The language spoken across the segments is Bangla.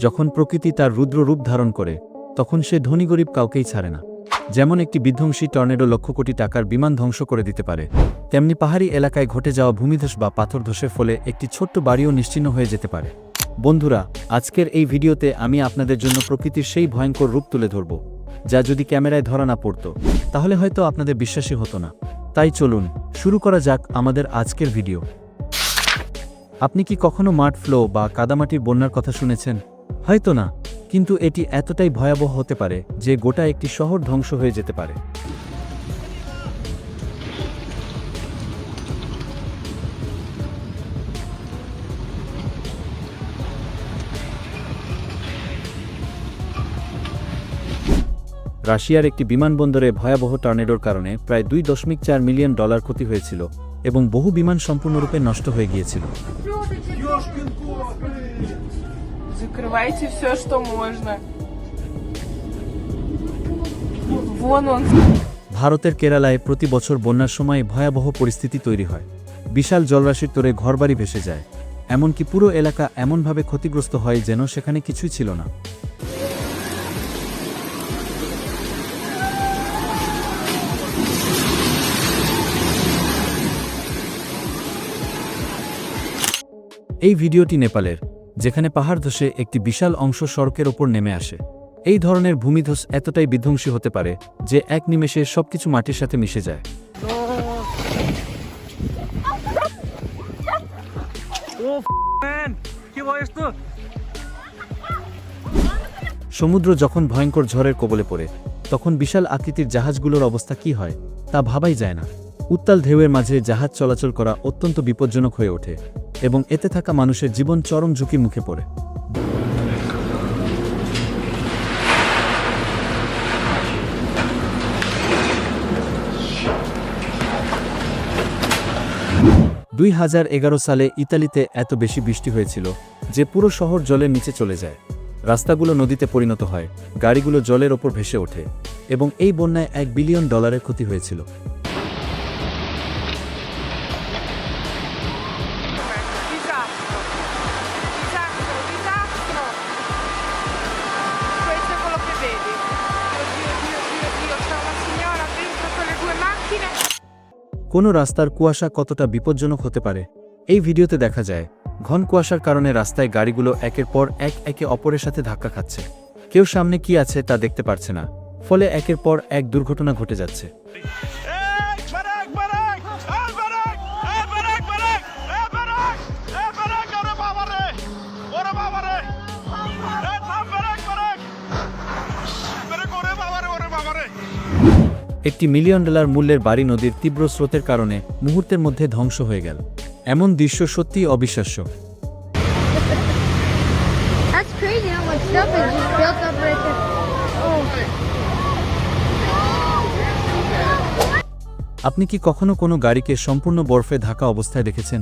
যখন প্রকৃতি তার রুদ্র রূপ ধারণ করে তখন সে ধনী গরিব কাউকেই ছাড়ে না। যেমন একটি বিধ্বংসী টর্নেডো লক্ষ কোটি টাকার বিমান ধ্বংস করে দিতে পারে, তেমনি পাহাড়ি এলাকায় ঘটে যাওয়া ভূমিধস বা পাথর ধসের ফলে একটি ছোট্ট বাড়িও নিশ্চিহ্ন হয়ে যেতে পারে। বন্ধুরা, আজকের এই ভিডিওতে আমি আপনাদের জন্য প্রকৃতির সেই ভয়ঙ্কর রূপ তুলে ধরব যা যদি ক্যামেরায় ধরা না পড়ত তাহলে হয়তো আপনাদের বিশ্বাসই হতো না। তাই চলুন শুরু করা যাক আমাদের আজকের ভিডিও। আপনি কি কখনো মাড ফ্লো বা কাদামাটির বন্যার কথা শুনেছেন? হয়তো না, কিন্তু এটি এতটাই ভয়াবহ হতে পারে যে গোটা একটি শহর ধ্বংস হয়ে যেতে পারে। রাশিয়ার একটি বিমানবন্দরে ভয়াবহ টর্নেডোর কারণে প্রায় $2.4 মিলিয়ন ক্ষতি হয়েছিল এবং বহু বিমান সম্পূর্ণরূপে নষ্ট হয়ে গিয়েছিল। Закрывайте все, что можно. Вон он. ভারতের কেরালায় প্রতি বছর বন্যার সময় ভয়াবহ পরিস্থিতি তৈরি হয়। বিশাল জলরাশির তোড়ে ঘরবাড়ি ভেসে যায়, এমনকি পুরো এলাকা এমনভাবে ক্ষতিগ্রস্ত হয় যেন সেখানে কিছুই ছিল না। এই ভিডিওটি নেপালের, যেখানে পাহাড় ধসে একটি বিশাল অংশ সড়কের ওপর নেমে আসে। এই ধরনের ভূমিধস এতটাই বিধ্বংসী হতে পারে যে এক নিমেষে সবকিছু মাটির সাথে মিশে যায়। সমুদ্র যখন ভয়ঙ্কর ঝড়ের কবলে পড়ে তখন বিশাল আকৃতির জাহাজগুলোর অবস্থা কি হয় তা ভাবাই যায় না। উত্তাল ঢেউয়ের মাঝে জাহাজ চলাচল করা অত্যন্ত বিপজ্জনক হয়ে ওঠে এবং এতে থাকা মানুষের জীবন চরম ঝুঁকির মুখে পড়ে। সালে ইতালিতে এত বেশি বৃষ্টি হয়েছিল যে পুরো শহর জলের নিচে চলে যায়। রাস্তাগুলো নদীতে পরিণত হয়, গাড়িগুলো জলের ওপর ভেসে ওঠে এবং এই বন্যায় $1 বিলিয়ন ক্ষতি হয়েছিল। কোনো রাস্তার কুয়াশা কতটা বিপজ্জনক হতে পারে এই ভিডিওতে দেখা যায়। ঘন কুয়াশার কারণে রাস্তায় গাড়িগুলো একের পর এক একে অপরের সাথে ধাক্কা খাচ্ছে। কেউ সামনে কি আছে তা দেখতে পারছে না, ফলে একের পর এক দুর্ঘটনা ঘটে যাচ্ছে। একটি $1 মিলিয়ন মূল্যের বাড়ি নদীর তীব্র স্রোতের কারণে মুহূর্তের মধ্যে ধ্বংস হয়ে গেল। এমন দৃশ্য সত্যিই অবিশ্বাস্য। আপনি কি কখনো কোনো গাড়িকে সম্পূর্ণ বরফে ঢাকা অবস্থায় দেখেছেন?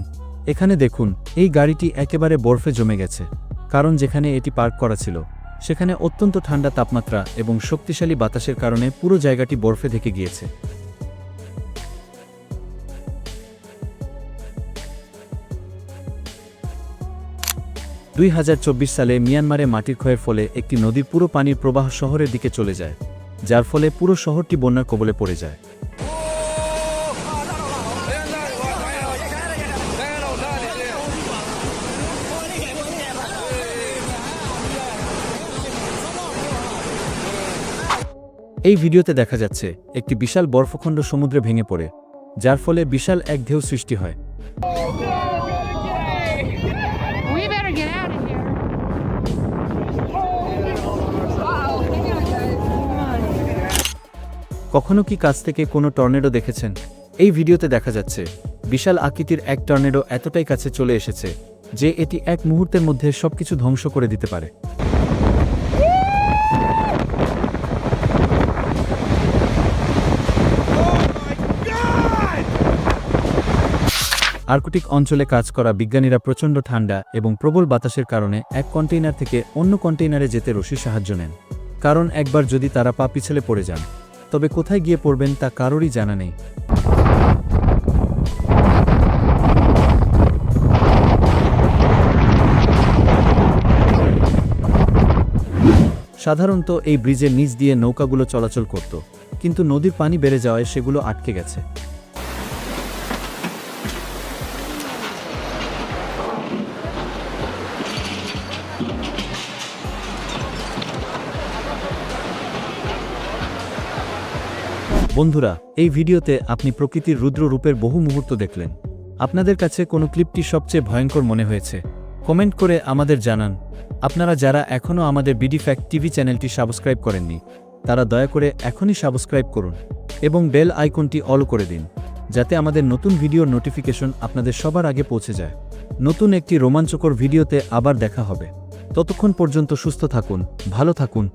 এখানে দেখুন, এই গাড়িটি একেবারে বরফে জমে গেছে, কারণ যেখানে এটি পার্ক করা ছিল সেখানে অত্যন্ত ঠান্ডা তাপমাত্রা এবং শক্তিশালী বাতাসের কারণে পুরো জায়গাটি বরফে ঢেকে গিয়েছে। সালে মিয়ানমারে মাটির ক্ষয়ের ফলে একটি নদীর পুরো পানির প্রবাহ শহরের দিকে চলে যায়, যার ফলে পুরো শহরটি বন্যার কবলে পড়ে যায়। এই ভিডিওতে দেখা যাচ্ছে একটি বিশাল বরফখণ্ড সমুদ্রে ভেঙে পড়ে, যার ফলে বিশাল এক ঢেউ সৃষ্টি হয়। কখনো কি কাছ থেকে কোনো টর্নেডো দেখেছেন? এই ভিডিওতে দেখা যাচ্ছে বিশাল আকৃতির এক টর্নেডো এতটাই কাছে চলে এসেছে যে এটি এক মুহূর্তের মধ্যে সবকিছু ধ্বংস করে দিতে পারে। আর্কটিক অঞ্চলে কাজ করা বিজ্ঞানীরা প্রচণ্ড ঠান্ডা এবং প্রবল বাতাসের কারণে এক কন্টেইনার থেকে অন্য কন্টেইনারে যেতে রশির সাহায্য নেন, কারণ একবার যদি তারা পা পিছলে পড়ে যান তবে কোথায় গিয়ে পড়বেন তা কারোরই জানা নেই। সাধারণত এই ব্রিজের নিচ দিয়ে নৌকাগুলো চলাচল করত, কিন্তু নদীর পানি বেড়ে যাওয়ায় সেগুলো আটকে গেছে। বন্ধুরা, এই ভিডিওতে আপনি প্রকৃতির রুদ্র রূপের বহু মুহূর্ত দেখলেন। আপনাদের কাছে কোনো ক্লিপটি সবচেয়ে ভয়ঙ্কর মনে হয়েছে? কমেন্ট করে আমাদের জানান। আপনারা যারা এখনও আমাদের বিডি ফ্যাক্ট টিভি চ্যানেলটি সাবস্ক্রাইব করেননি, তারা দয়া করে এখনই সাবস্ক্রাইব করুন এবং বেল আইকনটি অল করে দিন, যাতে আমাদের নতুন ভিডিওর নোটিফিকেশন আপনাদের সবার আগে পৌঁছে যায়। নতুন একটি রোমাঞ্চকর ভিডিওতে আবার দেখা হবে। ততক্ষণ পর্যন্ত সুস্থ থাকুন, ভালো থাকুন।